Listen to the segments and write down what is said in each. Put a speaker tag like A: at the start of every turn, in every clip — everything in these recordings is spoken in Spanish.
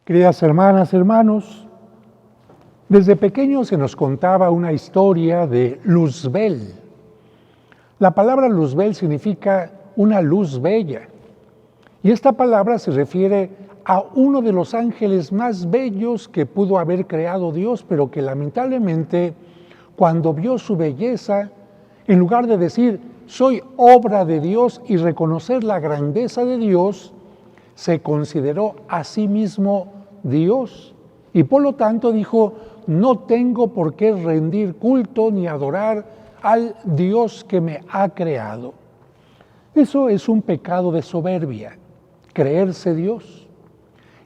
A: Queridas hermanas, hermanos, desde pequeños se nos contaba una historia de Luzbel. La palabra Luzbel significa una luz bella. Y esta palabra se refiere a uno de los ángeles más bellos que pudo haber creado Dios, pero que lamentablemente, cuando vio su belleza, en lugar de decir, soy obra de Dios y reconocer la grandeza de Dios, se consideró a sí mismo Dios. Y por lo tanto dijo, no tengo por qué rendir culto ni adorar al Dios que me ha creado. Eso es un pecado de soberbia, creerse Dios.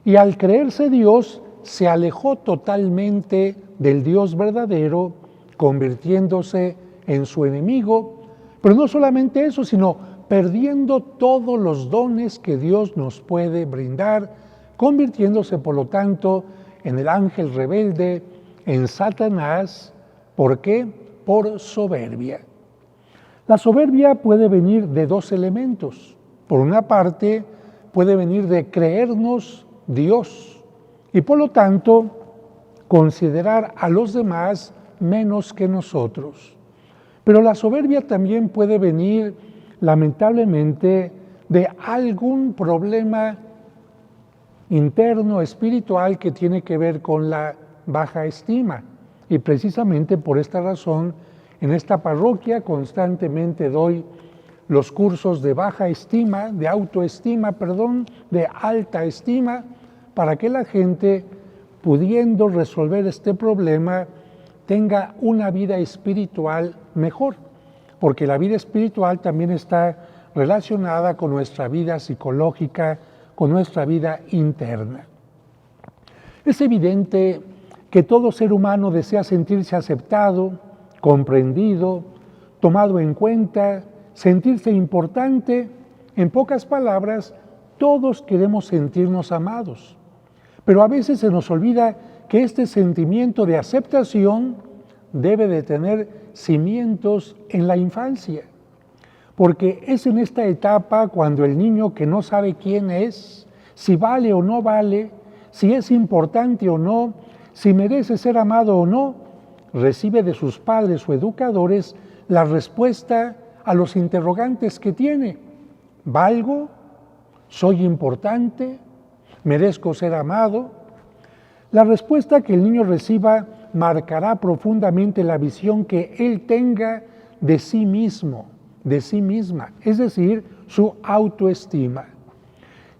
A: Y al creerse Dios, se alejó totalmente del Dios verdadero, convirtiéndose en su enemigo. Pero no solamente eso, sino perdiendo todos los dones que Dios nos puede brindar, convirtiéndose por lo tanto en el ángel rebelde, en Satanás. ¿Por qué? Por soberbia. La soberbia puede venir de dos elementos. Por una parte, puede venir de creernos Dios y por lo tanto considerar a los demás menos que nosotros. Pero la soberbia también puede venir, lamentablemente, de algún problema interno, espiritual, que tiene que ver con la baja estima. Y precisamente por esta razón, en esta parroquia constantemente doy los cursos de baja estima, de autoestima, de alta estima, para que la gente, pudiendo resolver este problema, tenga una vida espiritual mejor, porque la vida espiritual también está relacionada con nuestra vida psicológica, con nuestra vida interna. Es evidente que todo ser humano desea sentirse aceptado, comprendido, tomado en cuenta, sentirse importante. En pocas palabras, todos queremos sentirnos amados, pero a veces se nos olvida que este sentimiento de aceptación debe de tener cimientos en la infancia, porque es en esta etapa cuando el niño, que no sabe quién es, si vale o no vale, si es importante o no, si merece ser amado o no, recibe de sus padres o educadores la respuesta a los interrogantes que tiene. ¿Valgo? ¿Soy importante? ¿Merezco ser amado? La respuesta que el niño reciba marcará profundamente la visión que él tenga de sí mismo, de sí misma, es decir, su autoestima.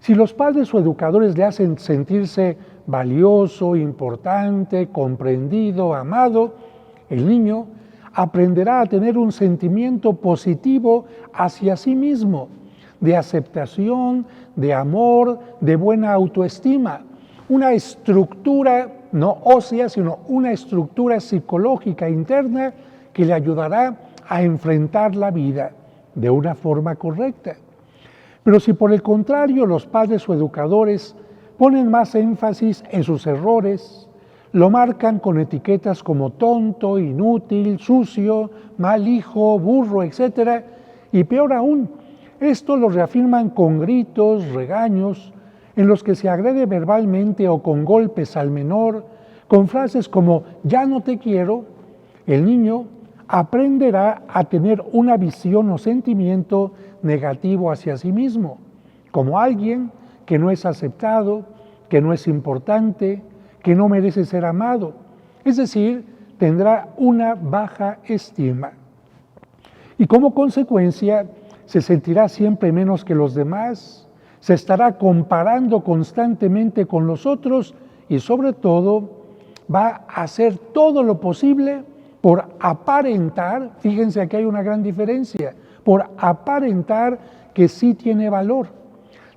A: Si los padres o educadores le hacen sentirse valioso, importante, comprendido, amado, el niño aprenderá a tener un sentimiento positivo hacia sí mismo, de aceptación, de amor, de buena autoestima. Una estructura, no ósea, sino una estructura psicológica interna que le ayudará a enfrentar la vida de una forma correcta. Pero si por el contrario los padres o educadores ponen más énfasis en sus errores, lo marcan con etiquetas como tonto, inútil, sucio, mal hijo, burro, etc. Y peor aún, esto lo reafirman con gritos, regaños, en los que se agrede verbalmente o con golpes al menor, con frases como ya no te quiero. El niño aprenderá a tener una visión o sentimiento negativo hacia sí mismo, como alguien que no es aceptado, que no es importante, que no merece ser amado. Es decir, tendrá una baja estima. Y como consecuencia, se sentirá siempre menos que los demás, se estará comparando constantemente con los otros y sobre todo va a hacer todo lo posible por aparentar, fíjense aquí hay una gran diferencia, por aparentar que sí tiene valor,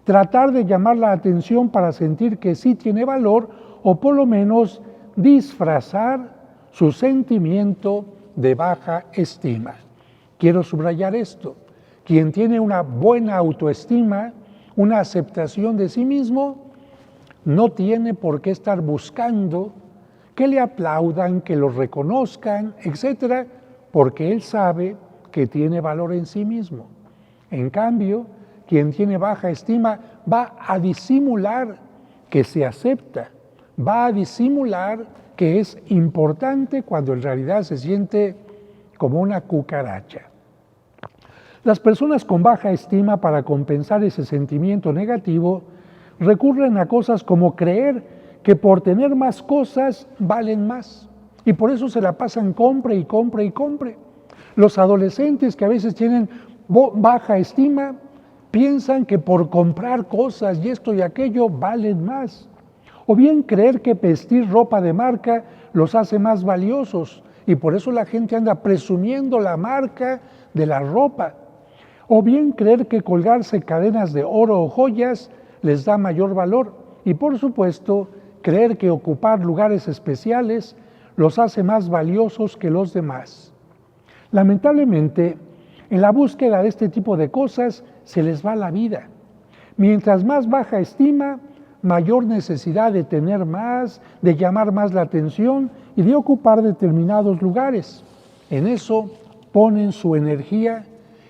A: tratar de llamar la atención para sentir que sí tiene valor o por lo menos disfrazar su sentimiento de baja estima. Quiero subrayar esto, quien tiene una buena autoestima, una aceptación de sí mismo, no tiene por qué estar buscando que le aplaudan, que lo reconozcan, etc., porque él sabe que tiene valor en sí mismo. En cambio, quien tiene baja estima va a disimular que se acepta, va a disimular que es importante cuando en realidad se siente como una cucaracha. Las personas con baja estima, para compensar ese sentimiento negativo, recurren a cosas como creer que por tener más cosas valen más, y por eso se la pasan compre y compre y compre. Los adolescentes que a veces tienen baja estima piensan que por comprar cosas y esto y aquello valen más. O bien creer que vestir ropa de marca los hace más valiosos y por eso la gente anda presumiendo la marca de la ropa. O bien creer que colgarse cadenas de oro o joyas les da mayor valor. Y por supuesto, creer que ocupar lugares especiales los hace más valiosos que los demás. Lamentablemente, en la búsqueda de este tipo de cosas se les va la vida. Mientras más baja estima, mayor necesidad de tener más, de llamar más la atención y de ocupar determinados lugares. En eso ponen su energía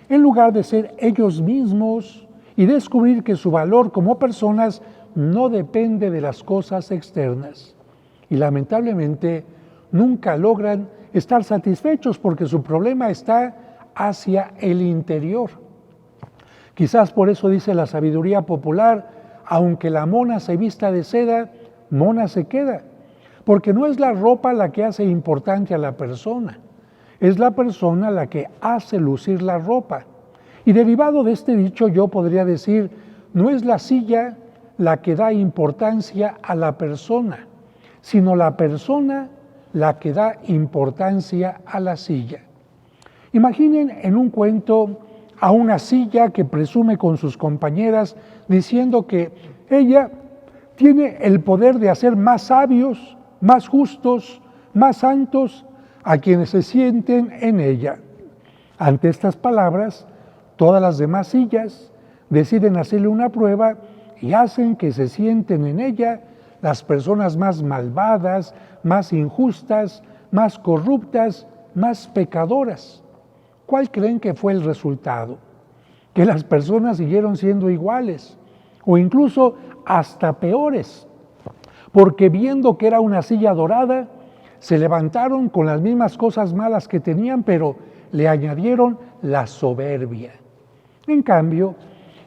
A: en lugar de ser ellos mismos y descubrir que su valor como personas no depende de las cosas externas. Y lamentablemente nunca logran estar satisfechos porque su problema está hacia el interior. Quizás por eso dice la sabiduría popular: aunque la mona se vista de seda, mona se queda. Porque no es la ropa la que hace importante a la persona, es la persona la que hace lucir la ropa. Y derivado de este dicho yo podría decir, no es la silla la que da importancia a la persona, sino la persona la que da importancia a la silla. Imaginen en un cuento a una silla que presume con sus compañeras diciendo que ella tiene el poder de hacer más sabios, más justos, más santos a quienes se sienten en ella. Ante estas palabras, todas las demás sillas deciden hacerle una prueba y hacen que se sienten en ella las personas más malvadas, más injustas, más corruptas, más pecadoras. ¿Cuál creen que fue el resultado? Que las personas siguieron siendo iguales o incluso hasta peores, porque viendo que era una silla dorada, se levantaron con las mismas cosas malas que tenían, pero le añadieron la soberbia. En cambio,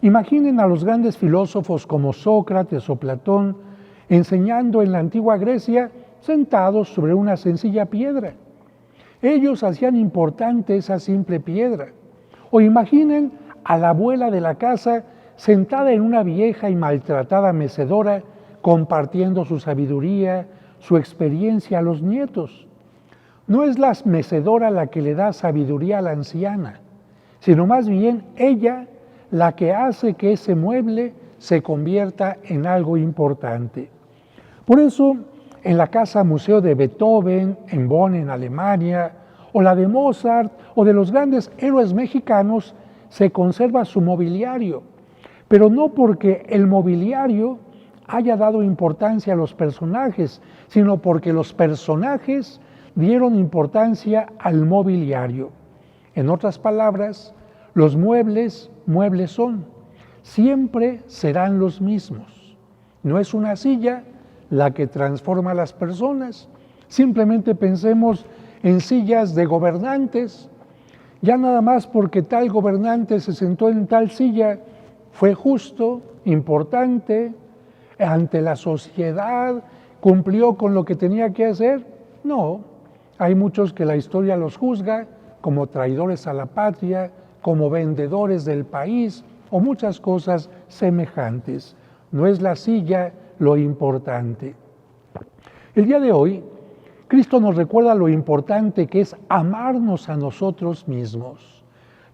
A: imaginen a los grandes filósofos como Sócrates o Platón enseñando en la antigua Grecia sentados sobre una sencilla piedra. Ellos hacían importante esa simple piedra. O imaginen a la abuela de la casa sentada en una vieja y maltratada mecedora, compartiendo su sabiduría, su experiencia a los nietos. No es la mecedora la que le da sabiduría a la anciana, sino más bien ella la que hace que ese mueble se convierta en algo importante. Por eso, en la Casa Museo de Beethoven, en Bonn, en Alemania, o la de Mozart, o de los grandes héroes mexicanos, se conserva su mobiliario, pero no porque el mobiliario haya dado importancia a los personajes, sino porque los personajes dieron importancia al mobiliario. En otras palabras, los muebles, muebles son, siempre serán los mismos. No es una silla la que transforma a las personas. Simplemente pensemos en sillas de gobernantes. Ya nada más porque tal gobernante se sentó en tal silla, fue justo, importante, ante la sociedad, cumplió con lo que tenía que hacer. No, hay muchos que la historia los juzga como traidores a la patria, como vendedores del país o muchas cosas semejantes. No es la silla lo importante. El día de hoy, Cristo nos recuerda lo importante que es amarnos a nosotros mismos,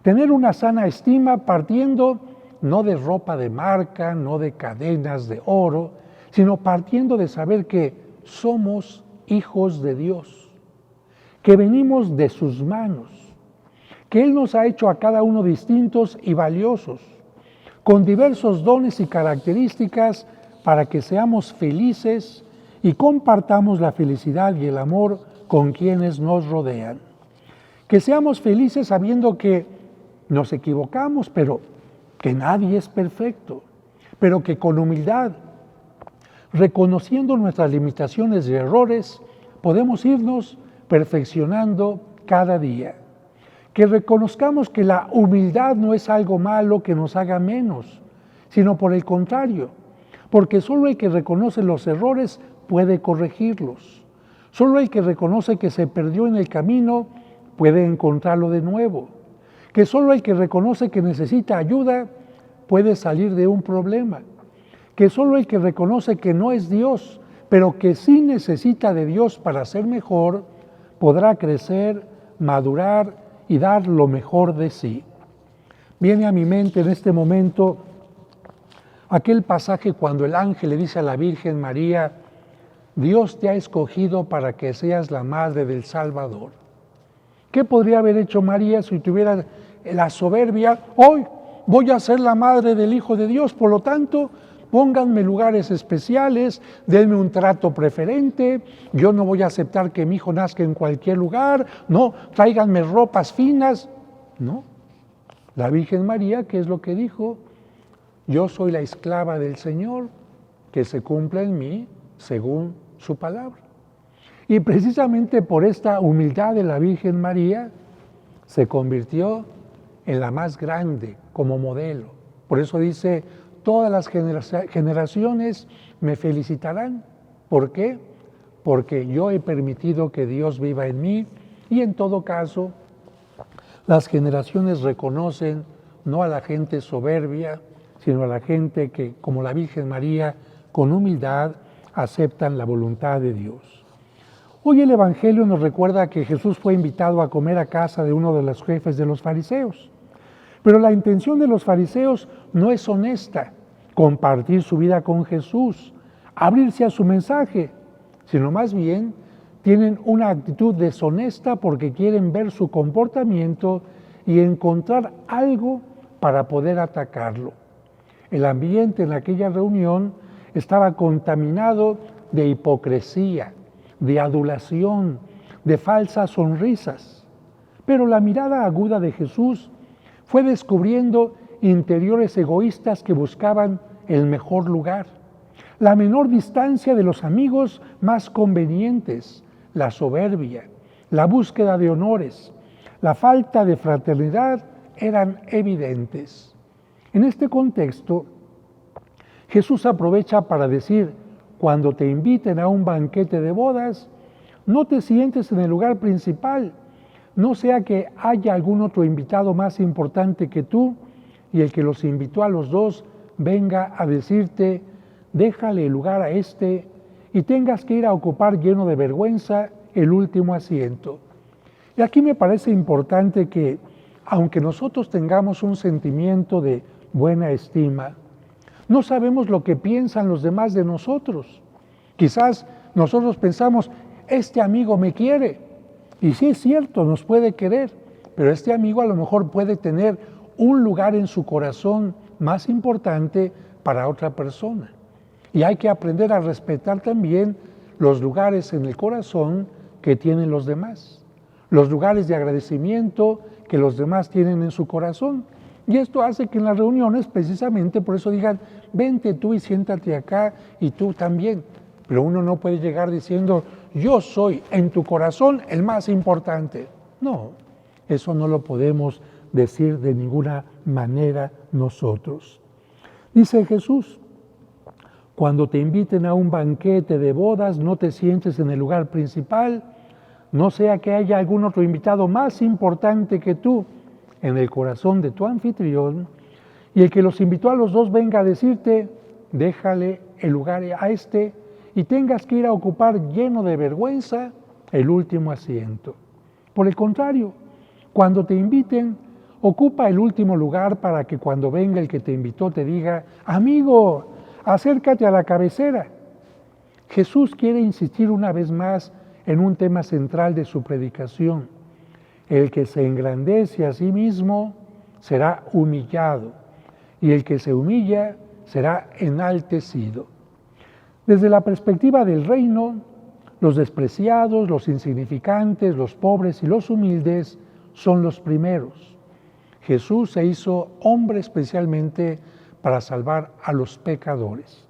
A: tener una sana estima partiendo no de ropa de marca, no de cadenas de oro, sino partiendo de saber que somos hijos de Dios, que venimos de sus manos, que Él nos ha hecho a cada uno distintos y valiosos, con diversos dones y características para que seamos felices y compartamos la felicidad y el amor con quienes nos rodean. Que seamos felices sabiendo que nos equivocamos, pero que nadie es perfecto, pero que con humildad, Reconociendo nuestras limitaciones y errores, podemos irnos perfeccionando cada día. Que reconozcamos que la humildad no es algo malo que nos haga menos, sino por el contrario, porque solo el que reconoce los errores puede corregirlos. Solo el que reconoce que se perdió en el camino puede encontrarlo de nuevo. Que solo el que reconoce que necesita ayuda puede salir de un problema. Que solo el que reconoce que no es Dios, pero que sí necesita de Dios para ser mejor, podrá crecer, madurar y dar lo mejor de sí. Viene a mi mente en este momento aquel pasaje cuando el ángel le dice a la Virgen María: Dios te ha escogido para que seas la madre del Salvador. ¿Qué podría haber hecho María si tuviera la soberbia? Hoy voy a ser la madre del Hijo de Dios, por lo tanto, pónganme lugares especiales, denme un trato preferente, yo no voy a aceptar que mi hijo nazca en cualquier lugar, no, tráiganme ropas finas. No, la Virgen María, ¿qué es lo que dijo? Yo soy la esclava del Señor, que se cumpla en mí según su palabra. Y precisamente por esta humildad de la Virgen María, se convirtió en la más grande como modelo. Por eso dice: todas las generaciones me felicitarán. ¿Por qué? Porque yo he permitido que Dios viva en mí, y en todo caso, las generaciones reconocen no a la gente soberbia, sino a la gente que, como la Virgen María, con humildad aceptan la voluntad de Dios. Hoy el Evangelio nos recuerda que Jesús fue invitado a comer a casa de uno de los jefes de los fariseos. Pero la intención de los fariseos no es honesta, compartir su vida con Jesús, abrirse a su mensaje, sino más bien tienen una actitud deshonesta porque quieren ver su comportamiento y encontrar algo para poder atacarlo. El ambiente en aquella reunión estaba contaminado de hipocresía, de adulación, de falsas sonrisas. Pero la mirada aguda de Jesús fue descubriendo interiores egoístas que buscaban el mejor lugar, la menor distancia de los amigos más convenientes, la soberbia, la búsqueda de honores, la falta de fraternidad eran evidentes. En este contexto, Jesús aprovecha para decir: cuando te inviten a un banquete de bodas, no te sientes en el lugar principal, no sea que haya algún otro invitado más importante que tú y el que los invitó a los dos venga a decirte: déjale el lugar a este, y tengas que ir a ocupar lleno de vergüenza el último asiento. Y aquí me parece importante que, aunque nosotros tengamos un sentimiento de buena estima, no sabemos lo que piensan los demás de nosotros. Quizás nosotros pensamos: este amigo me quiere. Y sí es cierto, nos puede querer, pero este amigo a lo mejor puede tener un lugar en su corazón más importante para otra persona. Y hay que aprender a respetar también los lugares en el corazón que tienen los demás, los lugares de agradecimiento que los demás tienen en su corazón. Y esto hace que en las reuniones, precisamente por eso digan: vente tú y siéntate acá, y tú también. Pero uno no puede llegar diciendo: yo soy en tu corazón el más importante. No, eso no lo podemos decir de ninguna manera nosotros. Dice Jesús: cuando te inviten a un banquete de bodas, no te sientes en el lugar principal, no sea que haya algún otro invitado más importante que tú en el corazón de tu anfitrión, y el que los invitó a los dos venga a decirte: déjale el lugar a este, y tengas que ir a ocupar lleno de vergüenza el último asiento. Por el contrario, cuando te inviten, ocupa el último lugar para que cuando venga el que te invitó te diga: amigo, acércate a la cabecera. Jesús quiere insistir una vez más en un tema central de su predicación: el que se engrandece a sí mismo será humillado, y el que se humilla será enaltecido. Desde la perspectiva del reino, los despreciados, los insignificantes, los pobres y los humildes son los primeros. Jesús se hizo hombre especialmente para salvar a los pecadores.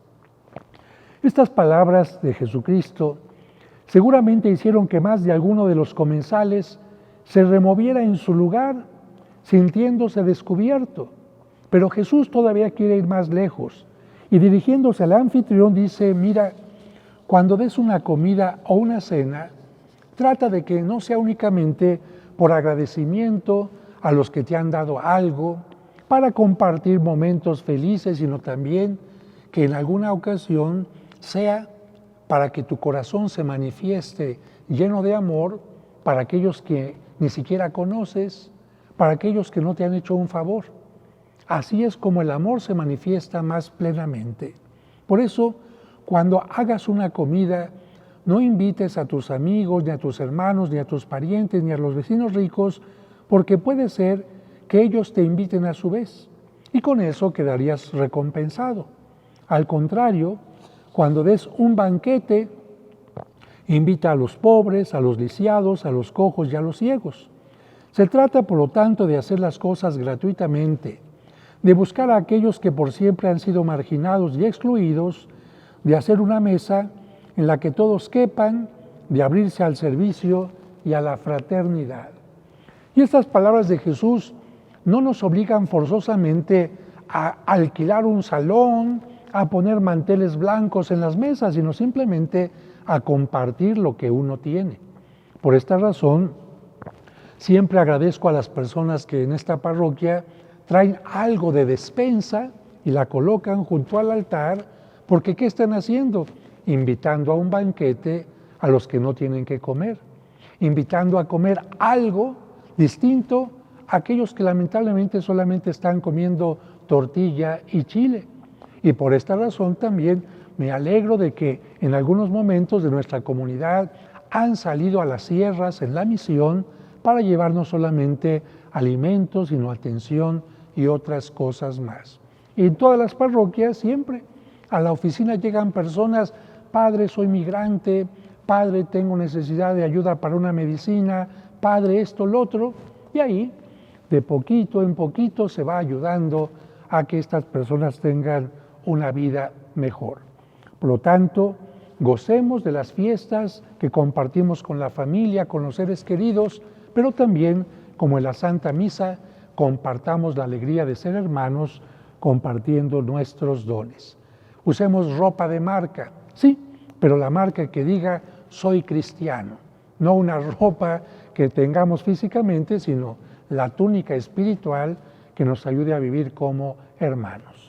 A: Estas palabras de Jesucristo seguramente hicieron que más de alguno de los comensales se removiera en su lugar, sintiéndose descubierto. Pero Jesús todavía quiere ir más lejos y dirigiéndose al anfitrión dice, mira, cuando des una comida o una cena, trata de que no sea únicamente por agradecimiento a los que te han dado algo, para compartir momentos felices, sino también que en alguna ocasión sea para que tu corazón se manifieste lleno de amor para aquellos que ni siquiera conoces, para aquellos que no te han hecho un favor. Así es como el amor se manifiesta más plenamente. Por eso, cuando hagas una comida, no invites a tus amigos, ni a tus hermanos, ni a tus parientes, ni a los vecinos ricos, porque puede ser que ellos te inviten a su vez, y con eso quedarías recompensado. Al contrario, cuando des un banquete, invita a los pobres, a los lisiados, a los cojos y a los ciegos. Se trata, por lo tanto, de hacer las cosas gratuitamente, de buscar a aquellos que por siempre han sido marginados y excluidos, de hacer una mesa en la que todos quepan, de abrirse al servicio y a la fraternidad. Y estas palabras de Jesús no nos obligan forzosamente a alquilar un salón, a poner manteles blancos en las mesas, sino simplemente a compartir lo que uno tiene. Por esta razón, siempre agradezco a las personas que en esta parroquia traen algo de despensa y la colocan junto al altar, porque ¿qué están haciendo? Invitando a un banquete a los que no tienen que comer, invitando a comer algo distinto a aquellos que lamentablemente solamente están comiendo tortilla y chile. Y por esta razón también me alegro de que en algunos momentos de nuestra comunidad han salido a las sierras en la misión para llevar no solamente alimentos, sino atención y otras cosas más. Y en todas las parroquias siempre a la oficina llegan personas, padre, soy migrante, padre, tengo necesidad de ayuda para una medicina, padre, esto, lo otro, y ahí de poquito en poquito se va ayudando a que estas personas tengan una vida mejor. Por lo tanto, gocemos de las fiestas que compartimos con la familia, con los seres queridos, pero también, como en la Santa Misa, compartamos la alegría de ser hermanos compartiendo nuestros dones. Usemos ropa de marca, sí, pero la marca que diga soy cristiano, no una ropa que tengamos físicamente, sino la túnica espiritual que nos ayude a vivir como hermanos.